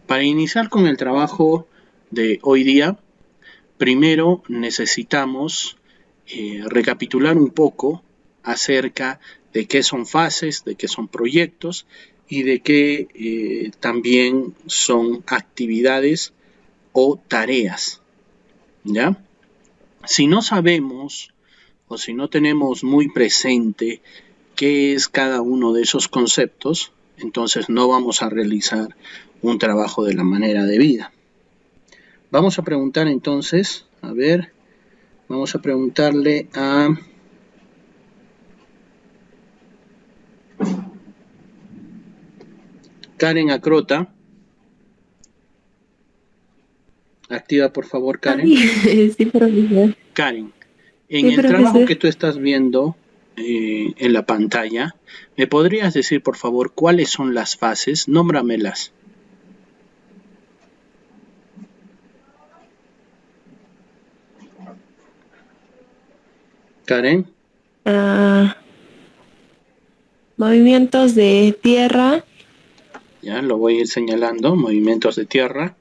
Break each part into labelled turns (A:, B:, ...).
A: Para iniciar con el trabajo de hoy día, primero necesitamos recapitular un poco acerca de qué son fases, de qué son proyectos y de qué también son actividades o tareas, ¿ya? Si no sabemos o si no tenemos muy presente qué es cada uno de esos conceptos, entonces no vamos a realizar un trabajo de la manera debida. Vamos a preguntar entonces, vamos a preguntarle a Karen Acrota. Activa por favor, Karen.
B: Sí, profesor.
A: Karen, en
B: Sí,
A: el trabajo que
B: profesor.
A: tú estás viendo en la pantalla, ¿me podrías decir por favor cuáles son las fases? Nómbramelas. Karen.
B: Movimientos de tierra.
A: Ya, lo voy a ir señalando. Movimientos de tierra.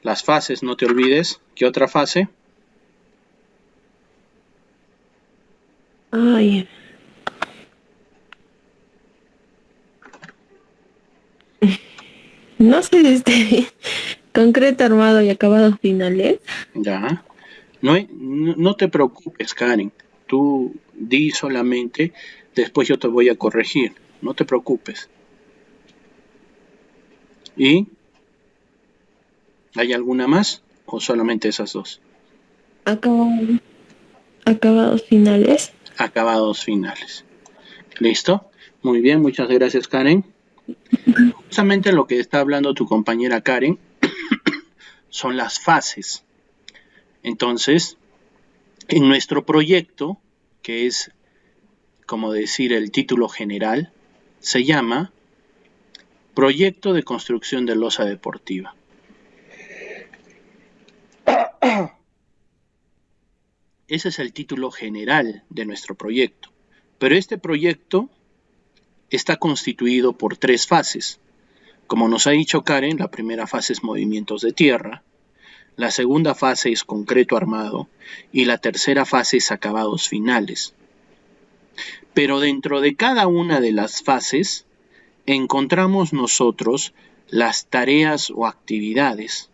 A: Las fases, no te olvides. ¿Qué otra fase?
B: Ay. No sé, concreto, armado y acabados finales.
A: Ya. No te preocupes, Karen. Tú di solamente, después yo te voy a corregir. No te preocupes. ¿Y hay alguna más o solamente esas dos?
B: Acabados finales.
A: Acabados finales. ¿Listo? Muy bien, muchas gracias, Karen. Justamente lo que está hablando tu compañera Karen son las fases. Entonces, en nuestro proyecto, que es como decir el título general, se llama Proyecto de Construcción de Losa Deportiva. Ese es el título general de nuestro proyecto. Pero este proyecto está constituido por 3 fases. Como nos ha dicho Karen, la primera fase es movimientos de tierra, la segunda fase es concreto armado y la tercera fase es acabados finales. Pero dentro de cada una de las fases encontramos nosotros las tareas o actividades.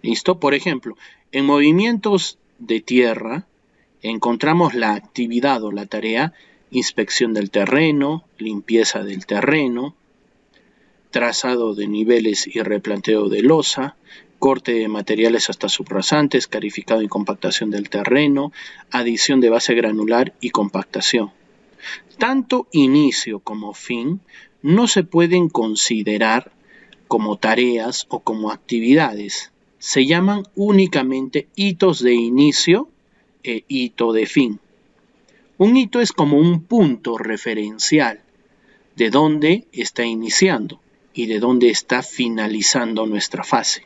A: ¿Listo? Por ejemplo, en movimientos de tierra encontramos la actividad o la tarea inspección del terreno, limpieza del terreno, trazado de niveles y replanteo de losa, corte de materiales hasta subrasantes, calificado y compactación del terreno, adición de base granular y compactación. Tanto inicio como fin no se pueden considerar como tareas o como actividades. Se llaman únicamente hitos de inicio e hito de fin. Un hito es como un punto referencial de dónde está iniciando y de dónde está finalizando nuestra fase.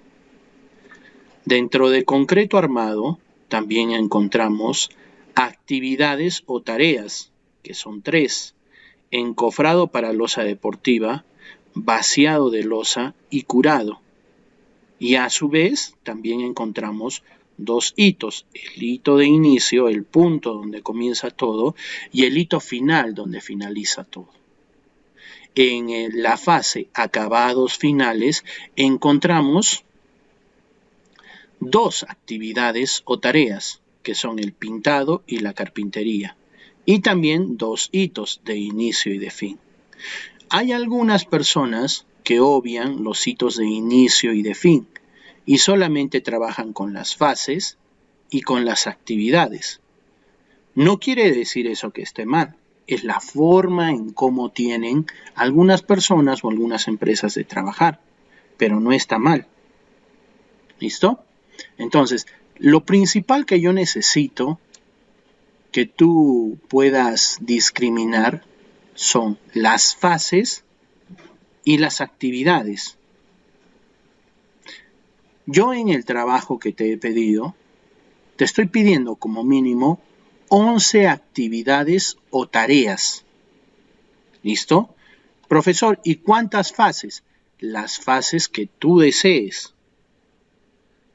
A: Dentro de concreto armado también encontramos actividades o tareas, que son 3: encofrado para losa deportiva, vaciado de losa y curado. Y a su vez también encontramos 2 hitos, el hito de inicio, el punto donde comienza todo, y el hito final donde finaliza todo. En la fase acabados finales encontramos 2 actividades o tareas, que son el pintado y la carpintería, y también 2 hitos de inicio y de fin. Hay algunas personas que obvian los hitos de inicio y de fin y solamente trabajan con las fases y con las actividades. No quiere decir eso que esté mal, es la forma en cómo tienen algunas personas o algunas empresas de trabajar, pero no está mal. ¿Listo? Entonces, lo principal que yo necesito que tú puedas discriminar son las fases y las actividades. Yo en el trabajo que te he pedido, te estoy pidiendo como mínimo 11 actividades o tareas. ¿Listo? Profesor, ¿y cuántas fases? las fases que tú desees.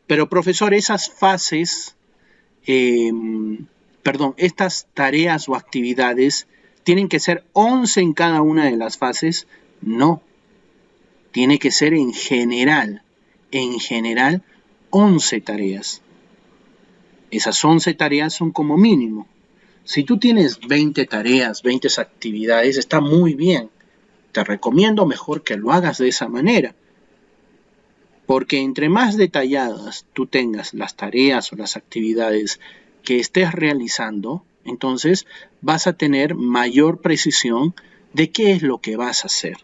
A: Pero profesor, esas fases, estas tareas o actividades tienen que ser 11 en cada una de las fases. No, tiene que ser en general 11 tareas. Esas 11 tareas son como mínimo. Si tú tienes 20 tareas, 20 actividades, está muy bien. Te recomiendo mejor que lo hagas de esa manera. Porque entre más detalladas tú tengas las tareas o las actividades que estés realizando, entonces vas a tener mayor precisión de qué es lo que vas a hacer.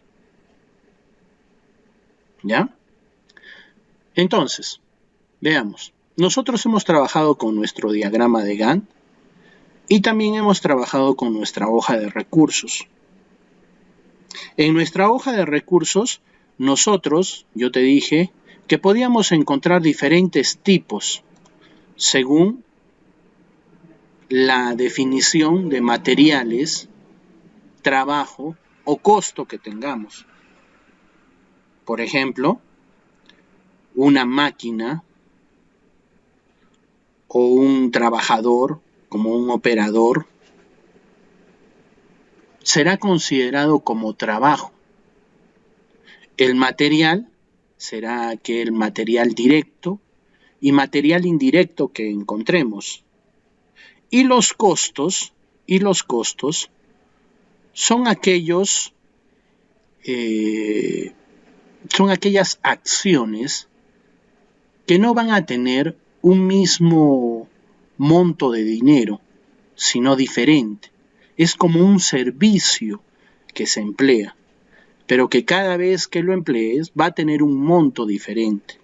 A: ¿Ya? Entonces, veamos. Nosotros hemos trabajado con nuestro diagrama de Gantt y también hemos trabajado con nuestra hoja de recursos. En nuestra hoja de recursos, yo te dije que podíamos encontrar diferentes tipos según la definición de materiales, trabajo o costo que tengamos. Por ejemplo, una máquina o un trabajador como un operador será considerado como trabajo. El material será aquel material directo y material indirecto que encontremos. Y los costos son aquellas acciones que no van a tener un mismo monto de dinero, sino diferente. Es como un servicio que se emplea, pero que cada vez que lo emplees va a tener un monto diferente.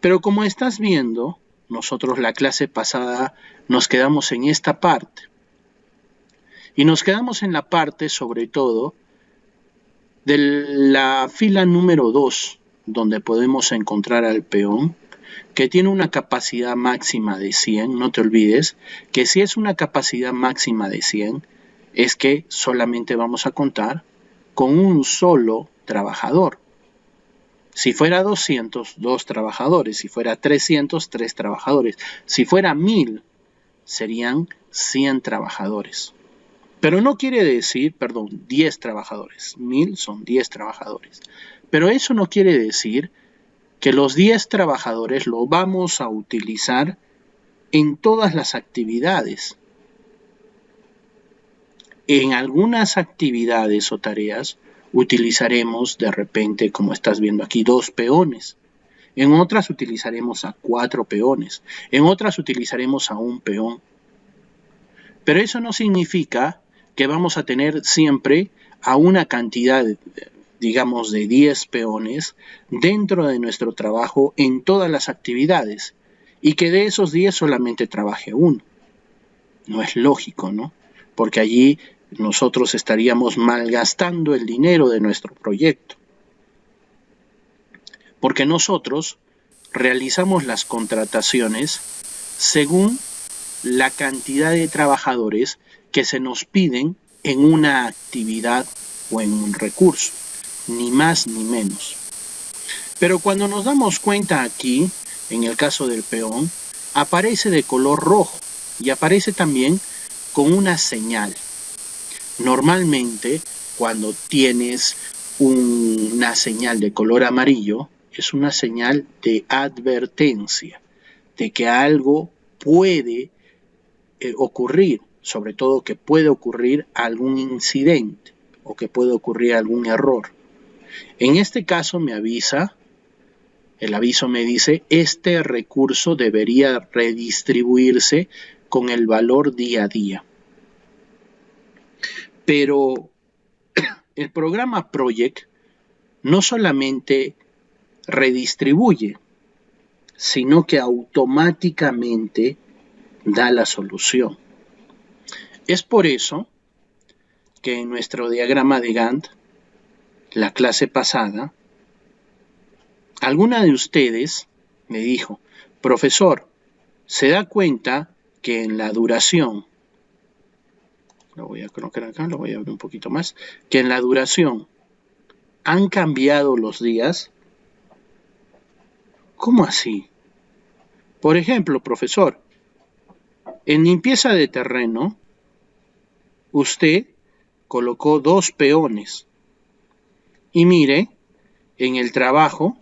A: Pero como estás viendo, nosotros la clase pasada nos quedamos en esta parte. Y nos quedamos en la parte, sobre todo, de la fila número 2, donde podemos encontrar al peón, que tiene una capacidad máxima de 100. No te olvides que si es una capacidad máxima de 100, es que solamente vamos a contar con un solo trabajador. Si fuera 200, 2 trabajadores. Si fuera 300, 3 trabajadores. Si fuera 1000, serían 100 trabajadores. Pero no quiere decir, 10 trabajadores. 1000 son 10 trabajadores. Pero eso no quiere decir que los 10 trabajadores lo vamos a utilizar en todas las actividades. En algunas actividades o tareas utilizaremos de repente, como estás viendo aquí, 2 peones. En otras utilizaremos a 4 peones. En otras utilizaremos a 1 peón. Pero eso no significa que vamos a tener siempre a una cantidad, digamos, de 10 peones dentro de nuestro trabajo en todas las actividades y que de esos 10 solamente trabaje 1. No es lógico, ¿no? Porque allí nosotros estaríamos malgastando el dinero de nuestro proyecto. Porque nosotros realizamos las contrataciones según la cantidad de trabajadores que se nos piden en una actividad o en un recurso, ni más ni menos. Pero cuando nos damos cuenta aquí, en el caso del peón, aparece de color rojo y aparece también con una señal. Normalmente, cuando tienes una señal de color amarillo, es una señal de advertencia, de que algo puede ocurrir, sobre todo que puede ocurrir algún incidente o que puede ocurrir algún error. En este caso me avisa, el aviso me dice, este recurso debería redistribuirse con el valor día a día. Pero el programa Project no solamente redistribuye, sino que automáticamente da la solución. Es por eso que en nuestro diagrama de Gantt, la clase pasada, alguna de ustedes me dijo, profesor, ¿se da cuenta que en la duración, lo voy a colocar acá, lo voy a abrir un poquito más, que en la duración ¿Han cambiado los días? ¿Cómo así? Por ejemplo, profesor, en limpieza de terreno, usted colocó 2 peones. Y mire, en el trabajo,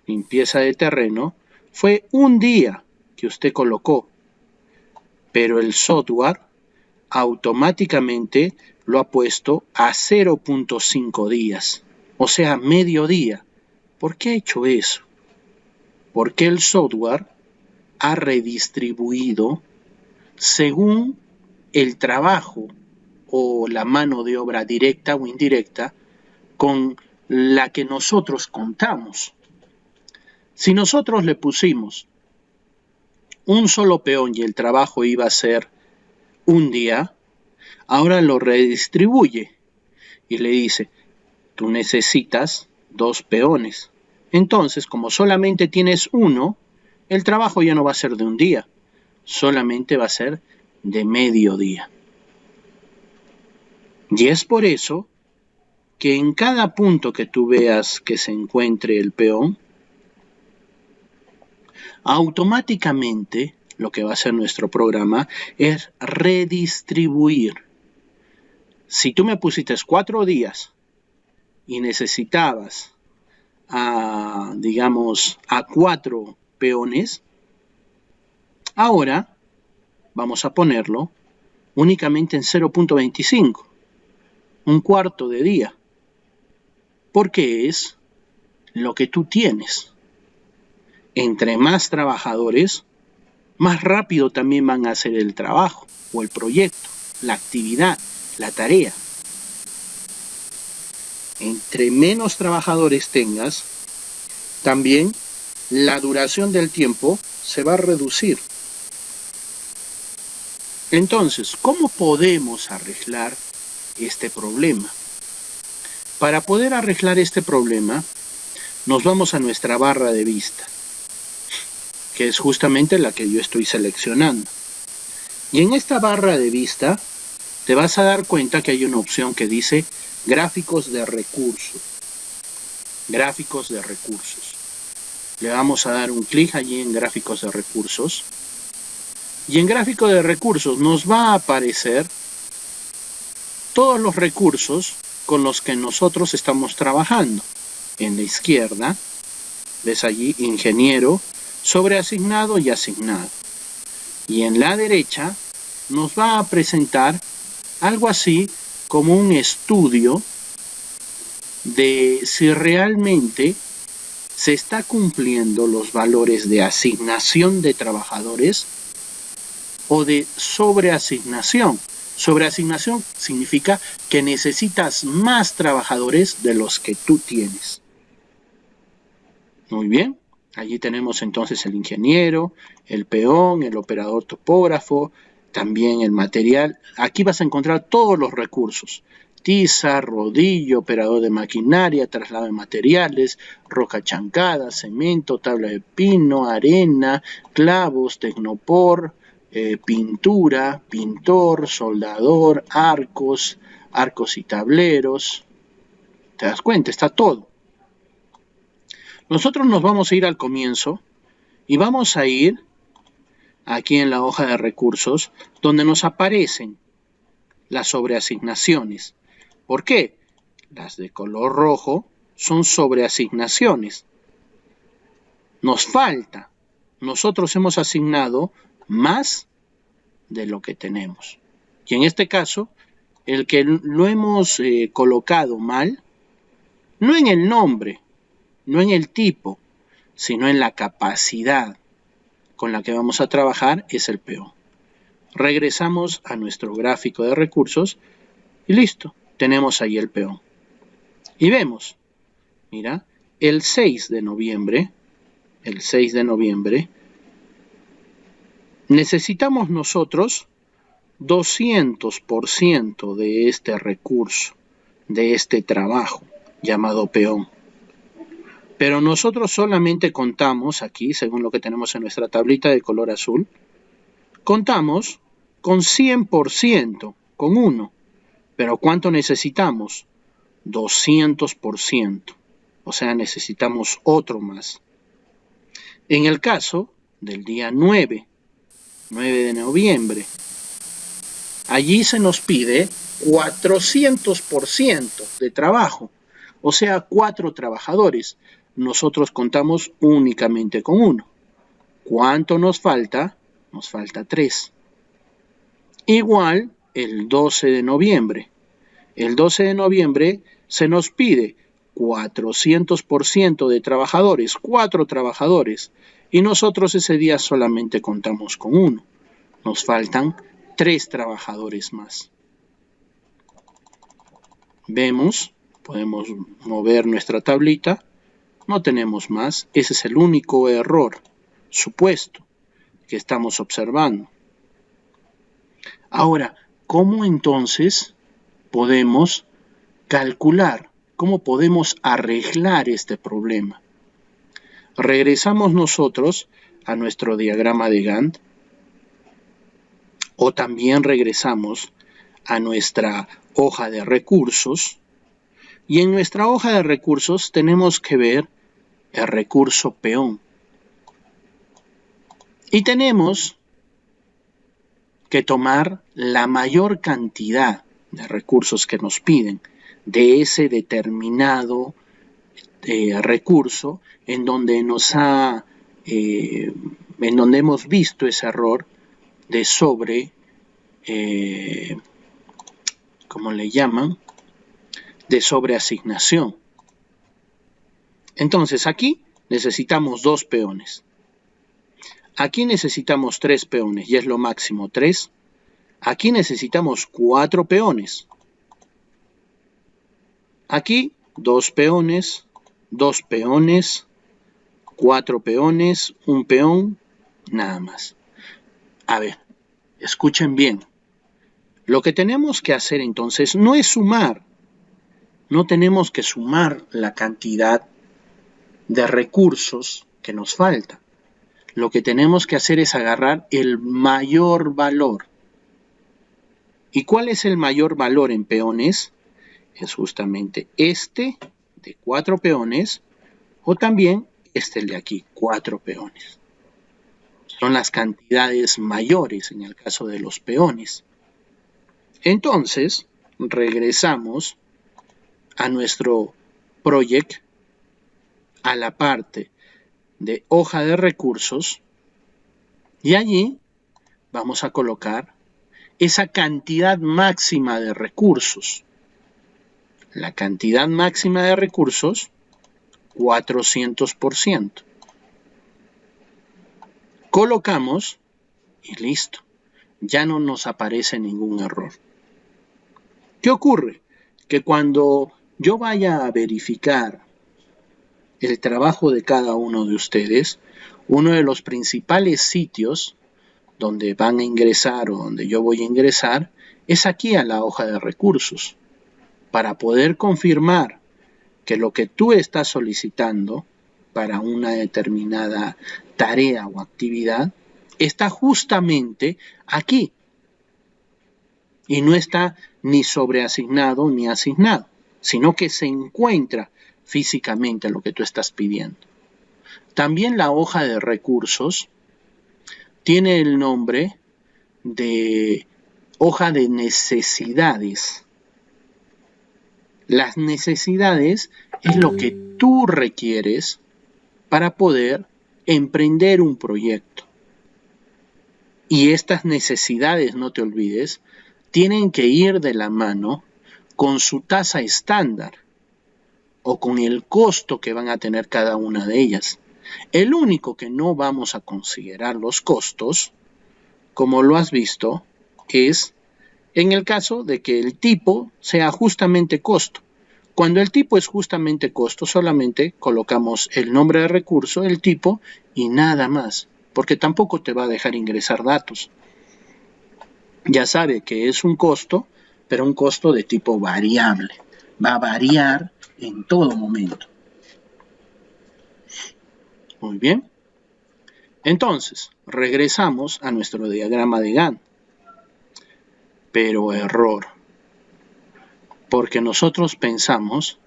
A: limpieza de terreno, fue un día que usted colocó, pero el software automáticamente lo ha puesto a 0.5 días, o sea, medio día. ¿Por qué ha hecho eso? Porque el software ha redistribuido según el trabajo o la mano de obra directa o indirecta con la que nosotros contamos. Si nosotros le pusimos un solo peón y el trabajo iba a ser un día, ahora lo redistribuye y le dice, tú necesitas 2 peones. Entonces, como solamente tienes uno, el trabajo ya no va a ser de un día, solamente va a ser de medio día. Y es por eso que en cada punto que tú veas que se encuentre el peón, automáticamente lo que va a hacer nuestro programa es redistribuir. Si tú me pusiste 4 días y necesitabas digamos a 4 peones, ahora vamos a ponerlo únicamente en 0.25, un cuarto de día, porque es lo que tú tienes. Entre más trabajadores, más rápido también van a hacer el trabajo o el proyecto, la actividad, la tarea. Entre menos trabajadores tengas, también la duración del tiempo se va a reducir. Entonces, ¿cómo podemos arreglar este problema? Para poder arreglar este problema, nos vamos a nuestra barra de vista, que es justamente la que yo estoy seleccionando. Y en esta barra de vista, te vas a dar cuenta que hay una opción que dice gráficos de recursos. Gráficos de recursos. Le vamos a dar un clic allí en gráficos de recursos. Y en gráfico de recursos nos va a aparecer todos los recursos con los que nosotros estamos trabajando. En la izquierda, ves allí ingeniero, sobreasignado y asignado. Y en la derecha nos va a presentar algo así como un estudio de si realmente se está cumpliendo los valores de asignación de trabajadores o de sobreasignación. Sobreasignación significa que necesitas más trabajadores de los que tú tienes. Muy bien, allí tenemos entonces el ingeniero, el peón, el operador topógrafo, también el material. Aquí vas a encontrar todos los recursos. Tiza, rodillo, operador de maquinaria, traslado de materiales, roca chancada, cemento, tabla de pino, arena, clavos, tecnopor, pintura, pintor, soldador, arcos y tableros. ¿Te das cuenta? Está todo. Nosotros nos vamos a ir al comienzo y vamos a ir aquí en la hoja de recursos donde nos aparecen las sobreasignaciones. ¿Por qué? Las de color rojo son sobreasignaciones. Nos falta. Nosotros hemos asignado más de lo que tenemos. Y en este caso, el que lo hemos colocado mal, no en el nombre, no en el tipo, sino en la capacidad con la que vamos a trabajar, es el peón. Regresamos a nuestro gráfico de recursos y listo, tenemos ahí el peón. Y vemos, mira, el 6 de noviembre, necesitamos nosotros 200% de este recurso, de este trabajo llamado peón. Pero nosotros solamente contamos aquí, según lo que tenemos en nuestra tablita de color azul, contamos con 100%, con 1. Pero ¿cuánto necesitamos? 200%. O sea, necesitamos otro más. En el caso del día 9 de noviembre, allí se nos pide 400% de trabajo, o sea, 4 trabajadores. Nosotros contamos únicamente con 1. ¿Cuánto nos falta? Nos falta 3. Igual el 12 de noviembre. El 12 de noviembre se nos pide 400% de trabajadores, 4 trabajadores, y nosotros ese día solamente contamos con 1. Nos faltan 3 trabajadores más. Vemos, podemos mover nuestra tablita, no tenemos más. Ese es el único error supuesto que estamos observando. Ahora, ¿cómo entonces podemos calcular? ¿Cómo podemos arreglar este problema? Regresamos nosotros a nuestro diagrama de Gantt, o también regresamos a nuestra hoja de recursos, y en nuestra hoja de recursos tenemos que ver el recurso peón. Y tenemos que tomar la mayor cantidad de recursos que nos piden de ese determinado recurso en donde en donde hemos visto ese error de ¿cómo le llaman? De sobreasignación. Entonces aquí necesitamos 2 peones. Aquí necesitamos 3 peones, y es lo máximo 3. Aquí necesitamos 4 peones. Aquí 2 peones, 2 peones, 4 peones, 1 peón, nada más. A ver, escuchen bien. Lo que tenemos que hacer entonces no es sumar. No tenemos que sumar la cantidad de recursos que nos falta. Lo que tenemos que hacer es agarrar el mayor valor. ¿Y cuál es el mayor valor en peones? Es justamente este de 4 peones, o también este de aquí, 4 peones. Son las cantidades mayores en el caso de los peones. Entonces, regresamos a nuestro proyecto, a la parte de hoja de recursos, y allí vamos a colocar esa cantidad máxima de recursos. La cantidad máxima de recursos, 400%. Colocamos y listo. Ya no nos aparece ningún error. ¿Qué ocurre? Que cuando yo vaya a verificar el trabajo de cada uno de ustedes, uno de los principales sitios donde van a ingresar o donde yo voy a ingresar es aquí a la hoja de recursos, para poder confirmar que lo que tú estás solicitando para una determinada tarea o actividad está justamente aquí y no está ni sobreasignado ni asignado, sino que se encuentra físicamente lo que tú estás pidiendo. También la hoja de recursos tiene el nombre de hoja de necesidades. Las necesidades es lo que tú requieres para poder emprender un proyecto. Y estas necesidades, no te olvides, tienen que ir de la mano con su tasa estándar o con el costo que van a tener cada una de ellas. El único que no vamos a considerar los costos, como lo has visto, es en el caso de que el tipo sea justamente costo. Cuando el tipo es justamente costo, solamente colocamos el nombre de recurso, el tipo y nada más, porque tampoco te va a dejar ingresar datos. Ya sabe que es un costo, pero un costo de tipo variable. Va a variar en todo momento. Muy bien. Entonces, regresamos a nuestro diagrama de Gantt. Pero error. Porque nosotros pensamos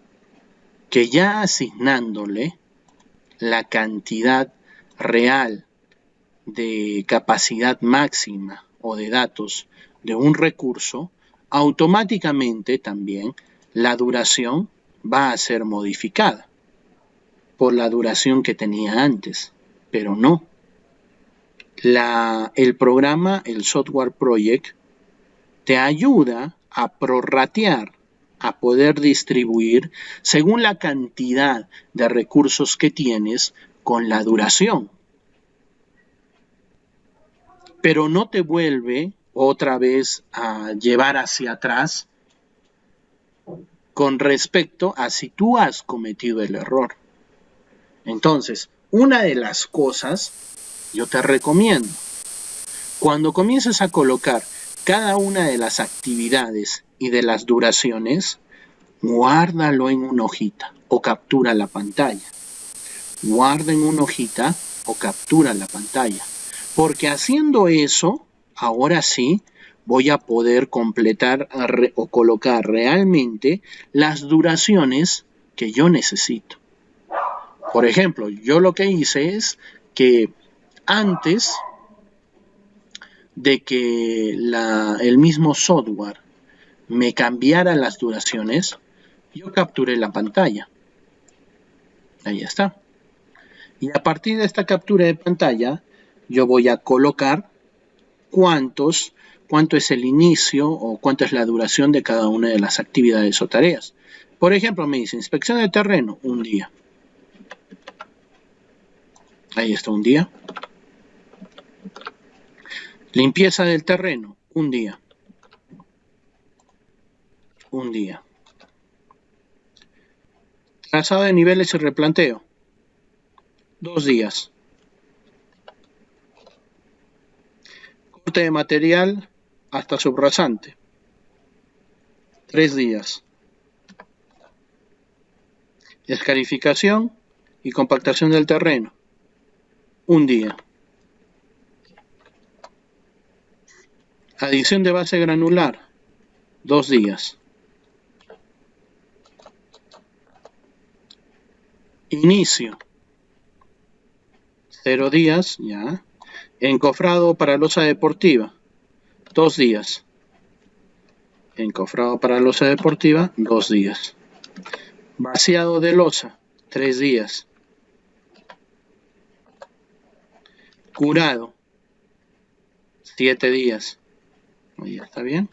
A: que ya asignándole la cantidad real de capacidad máxima o de datos de un recurso, automáticamente también la duración va a ser modificada por la duración que tenía antes, pero no. El programa, el software project, te ayuda a prorratear, a poder distribuir según la cantidad de recursos que tienes con la duración. Pero no te vuelve otra vez a llevar hacia atrás con respecto a si tú has cometido el error. Entonces, una de las cosas, yo te recomiendo, cuando comiences a colocar cada una de las actividades y de las duraciones, guárdalo en una hojita o captura la pantalla. Guarda en una hojita o captura la pantalla. Porque haciendo eso, ahora sí, voy a poder completar o colocar realmente las duraciones que yo necesito. Por ejemplo, yo lo que hice es que antes de que el mismo software me cambiara las duraciones, yo capturé la pantalla. Ahí está. Y a partir de esta captura de pantalla, yo voy a colocar cuánto es el inicio o cuánto es la duración de cada una de las actividades o tareas. Por ejemplo, me dice inspección de terreno, 1 día. Ahí está, 1 día. Limpieza del terreno, 1 día. 1 día. Trazado de niveles y replanteo, 2 días. Corte de material hasta subrasante, 3 días. Escarificación y compactación del terreno, 1 día. Adición de base granular, 2 días. Inicio, 0 días, ya. Encofrado para losa deportiva, 2 días. Encofrado para losa deportiva, 2 días. Vaciado de losa, 3 días. Curado, 7 días. Ahí está bien.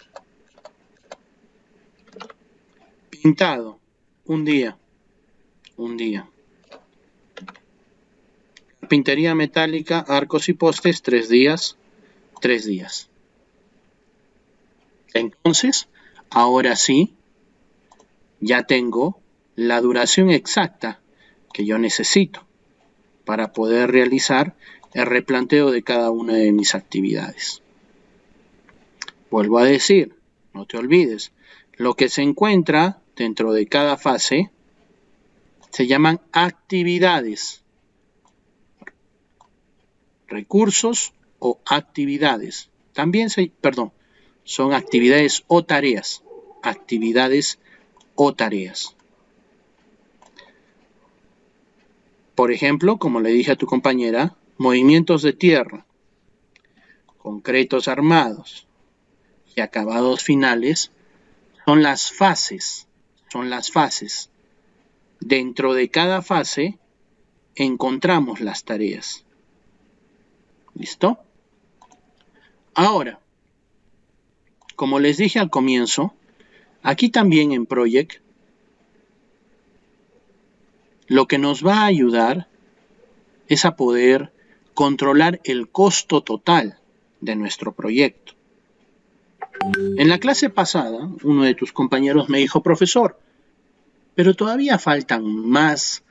A: Pintado, 1 día. 1 día. Carpintería metálica, arcos y postes, 3 días. 3 días. Entonces, ahora sí, ya tengo la duración exacta que yo necesito para poder realizar el replanteo de cada una de mis actividades. Vuelvo a decir, no te olvides, lo que se encuentra dentro de cada fase se llaman actividades, recursos o actividades. También son actividades o tareas. Actividades o tareas. Por ejemplo, como le dije a tu compañera, movimientos de tierra, concretos armados y acabados finales son las fases. Son las fases. Dentro de cada fase encontramos las tareas. ¿Listo? Ahora, como les dije al comienzo, aquí también en Project, lo que nos va a ayudar es a poder controlar el costo total de nuestro proyecto. En la clase pasada, uno de tus compañeros me dijo, profesor, pero todavía faltan más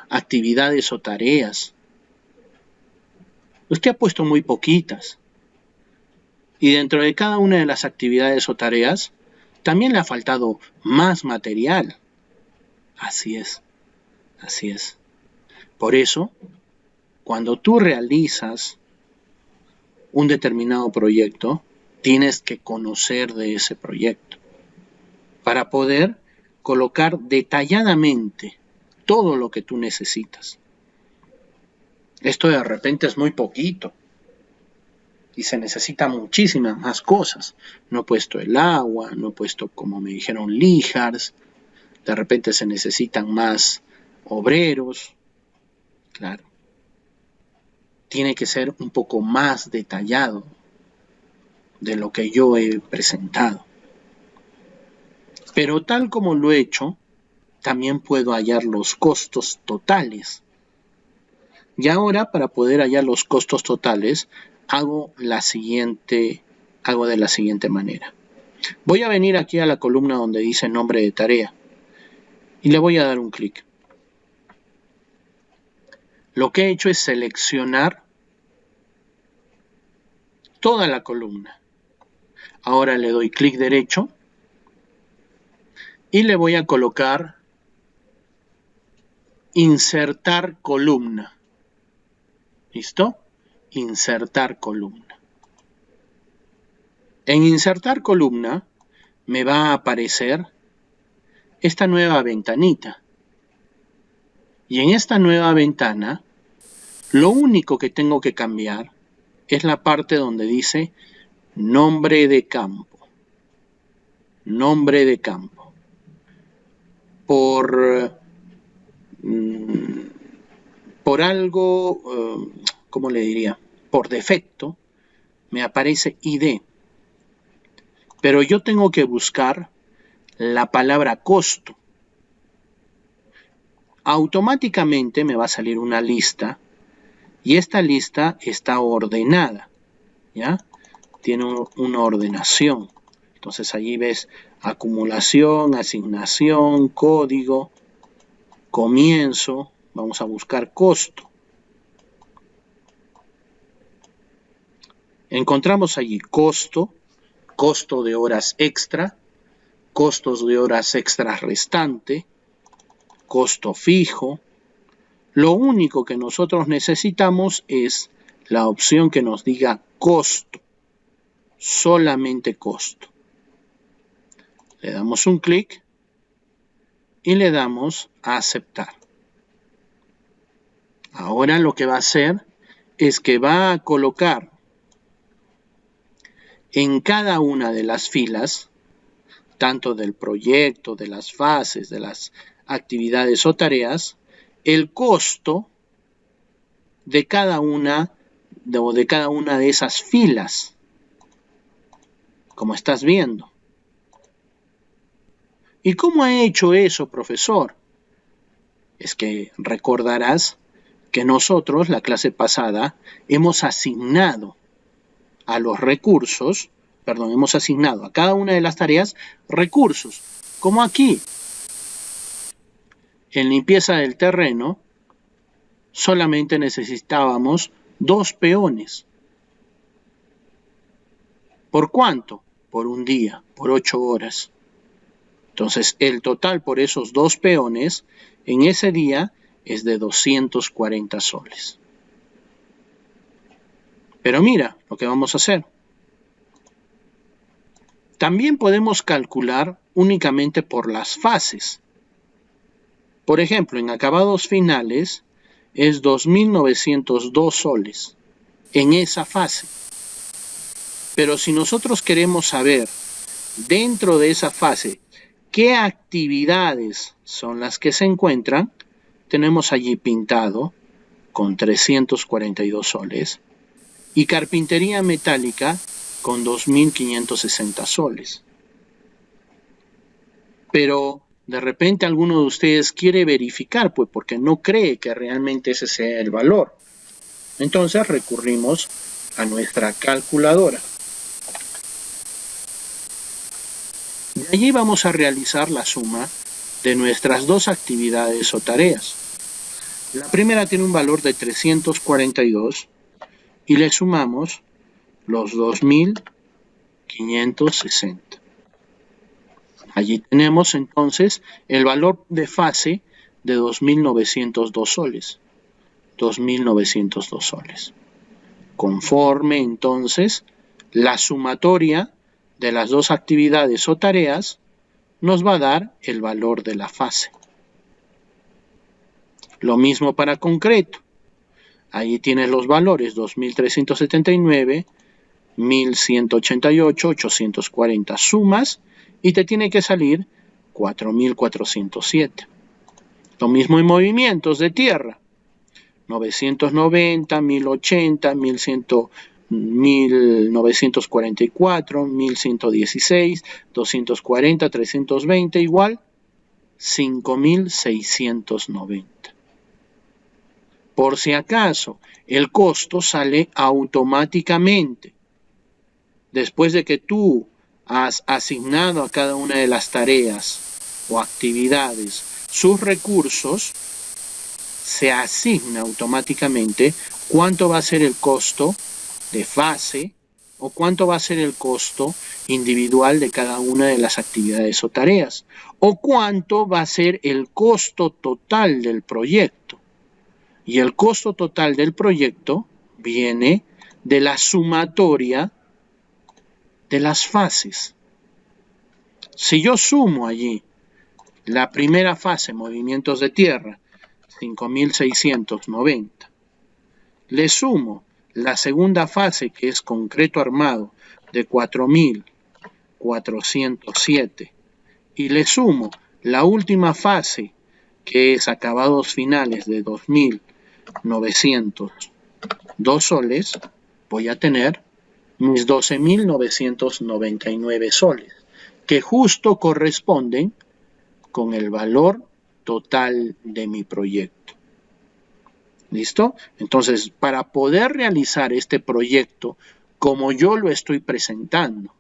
A: actividades o tareas. Usted ha puesto muy poquitas. Y dentro de cada una de las actividades o tareas, también le ha faltado más material. Así es, así es. Por eso, cuando tú realizas un determinado proyecto, tienes que conocer de ese proyecto para poder colocar detalladamente todo lo que tú necesitas. Esto de repente es muy poquito y se necesitan muchísimas más cosas. No he puesto el agua, no he puesto, como me dijeron, lijas. De repente se necesitan más obreros. Claro. Tiene que ser un poco más detallado de lo que yo he presentado. Pero tal como lo he hecho, también puedo hallar los costos totales. Y ahora, para poder hallar los costos totales, hago de la siguiente manera. Voy a venir aquí a la columna donde dice nombre de tarea y le voy a dar un clic. Lo que he hecho es seleccionar toda la columna. Ahora le doy clic derecho y le voy a colocar insertar columna. ¿Listo? Insertar columna. En insertar columna me va a aparecer esta nueva ventanita. Y en esta nueva ventana, lo único que tengo que cambiar es la parte donde dice nombre de campo. Nombre de campo. Por algo, ¿cómo le diría? Por defecto, me aparece ID. Pero yo tengo que buscar la palabra costo. Automáticamente me va a salir una lista y esta lista está ordenada, ¿ya? Tiene una ordenación. Entonces allí ves acumulación, asignación, código, comienzo. Vamos a buscar costo. Encontramos allí costo, costo de horas extra, costos de horas extras restante, costo fijo. Lo único que nosotros necesitamos es la opción que nos diga costo, solamente costo. Le damos un clic y le damos a aceptar. Ahora lo que va a hacer es que va a colocar en cada una de las filas, tanto del proyecto, de las fases, de las actividades o tareas, el costo de cada una de esas filas, como estás viendo. ¿Y cómo ha hecho eso, profesor? Es que recordarás que nosotros, la clase pasada, hemos asignado a los recursos, hemos asignado a cada una de las tareas recursos, como aquí. En limpieza del terreno, solamente necesitábamos 2 peones. ¿Por cuánto? Por un día, por 8 horas. Entonces, el total por esos 2 peones en ese día es de 240 soles. Pero mira lo que vamos a hacer. También podemos calcular únicamente por las fases. Por ejemplo, en acabados finales es 2.902 soles en esa fase. Pero si nosotros queremos saber dentro de esa fase qué actividades son las que se encuentran, tenemos allí pintado con 342 soles y carpintería metálica con 2.560 soles. Pero de repente alguno de ustedes quiere verificar, pues porque no cree que realmente ese sea el valor. Entonces recurrimos a nuestra calculadora. Y allí vamos a realizar la suma de nuestras 2 actividades o tareas. La primera tiene un valor de 342 y le sumamos los 2.560. Allí tenemos entonces el valor de fase de 2.902 soles. 2.902 soles. Conforme entonces la sumatoria de las 2 actividades o tareas nos va a dar el valor de la fase. Lo mismo para concreto. Ahí tienes los valores 2379, 1188, 840. Sumas y te tiene que salir 4407. Lo mismo en movimientos de tierra. 990, 1080, 1944, 1116, 240, 320 igual 5690. Por si acaso, el costo sale automáticamente. Después de que tú has asignado a cada una de las tareas o actividades sus recursos, se asigna automáticamente cuánto va a ser el costo de fase o cuánto va a ser el costo individual de cada una de las actividades o tareas, o cuánto va a ser el costo total del proyecto. Y el costo total del proyecto viene de la sumatoria de las fases. Si yo sumo allí la primera fase, movimientos de tierra, 5690, le sumo la segunda fase, que es concreto armado, de 4407, y le sumo la última fase, que es acabados finales, de 2902 soles, voy a tener mis 12.999 soles, que justo corresponden con el valor total de mi proyecto. ¿Listo? Entonces, para poder realizar este proyecto como yo lo estoy presentando,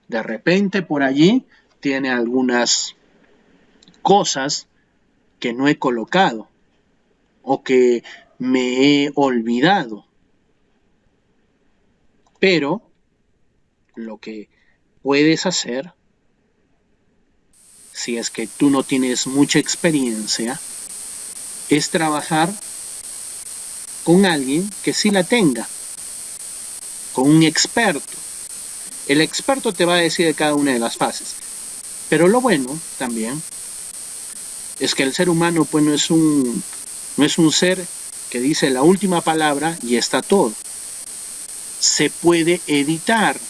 A: de repente por allí tiene algunas cosas que no he colocado o que me he olvidado. Pero lo que puedes hacer, si es que tú no tienes mucha experiencia, es trabajar con alguien que sí la tenga, con un experto. El experto te va a decir de cada una de las fases. Pero lo bueno también es que el ser humano pues no es un ser que dice la última palabra y está todo. Se puede editar.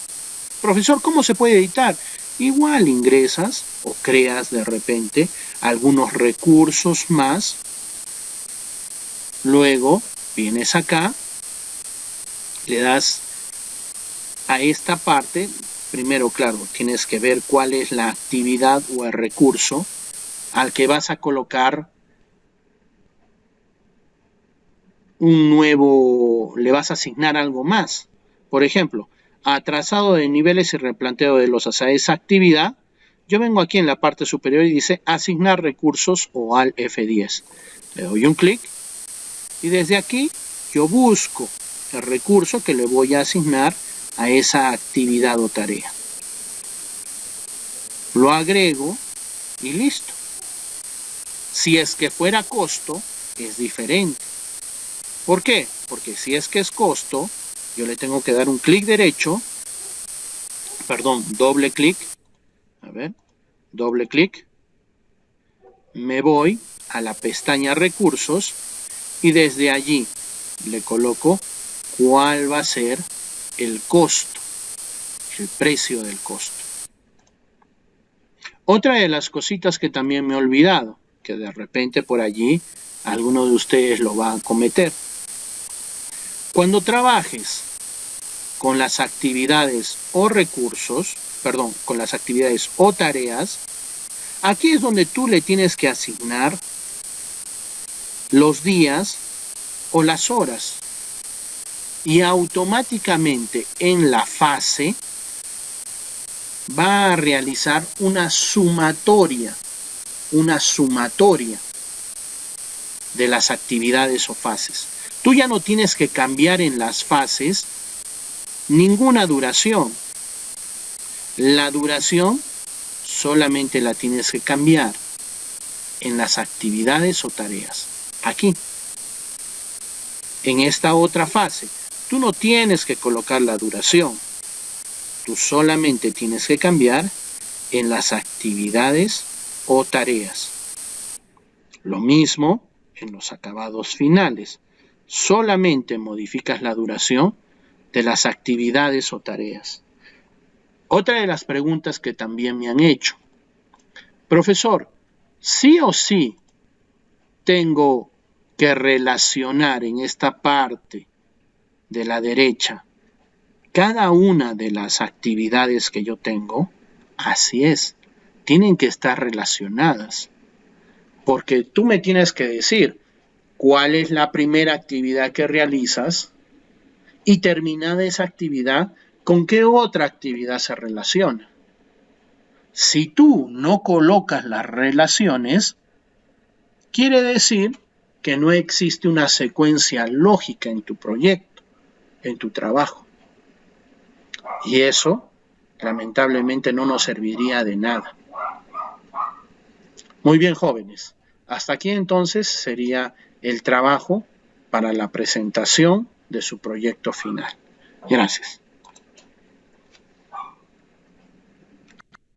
A: Profesor, ¿cómo se puede editar? Igual ingresas o creas de repente algunos recursos más. Luego vienes acá, le das a esta parte. Primero, claro, tienes que ver cuál es la actividad o el recurso al que vas a colocar un nuevo, le vas a asignar algo más. Por ejemplo, a trazado de niveles y replanteo de losas, a esa actividad, yo vengo aquí en la parte superior y dice asignar recursos o al F10. Le doy un clic y desde aquí yo busco el recurso que le voy a asignar a esa actividad o tarea. Lo agrego y listo. Si es que fuera costo, es diferente. ¿Por qué? Porque si es que es costo, yo le tengo que dar un clic derecho, doble clic, doble clic, me voy a la pestaña recursos y desde allí le coloco cuál va a ser el costo, el precio del costo. Otra de las cositas que también me he olvidado, que de repente por allí alguno de ustedes lo va a cometer. Cuando trabajes con las actividades o recursos, con las actividades o tareas, aquí es donde tú le tienes que asignar los días o las horas. Y automáticamente en la fase va a realizar una sumatoria de las actividades o fases. Tú ya no tienes que cambiar en las fases ninguna duración. La duración solamente la tienes que cambiar en las actividades o tareas. Aquí, en esta otra fase, tú no tienes que colocar la duración. Tú solamente tienes que cambiar en las actividades o tareas. Lo mismo en los acabados finales. Solamente modificas la duración de las actividades o tareas. Otra de las preguntas que también me han hecho: profesor, ¿sí o sí tengo que relacionar en esta parte de la derecha cada una de las actividades que yo tengo? Así es, tienen que estar relacionadas, porque tú me tienes que decir cuál es la primera actividad que realizas y terminada esa actividad, ¿con qué otra actividad se relaciona? Si tú no colocas las relaciones, quiere decir que no existe una secuencia lógica en tu proyecto, en tu trabajo. Y eso, lamentablemente, no nos serviría de nada. Muy bien, jóvenes. Hasta aquí entonces sería el trabajo para la presentación de su proyecto final. Gracias.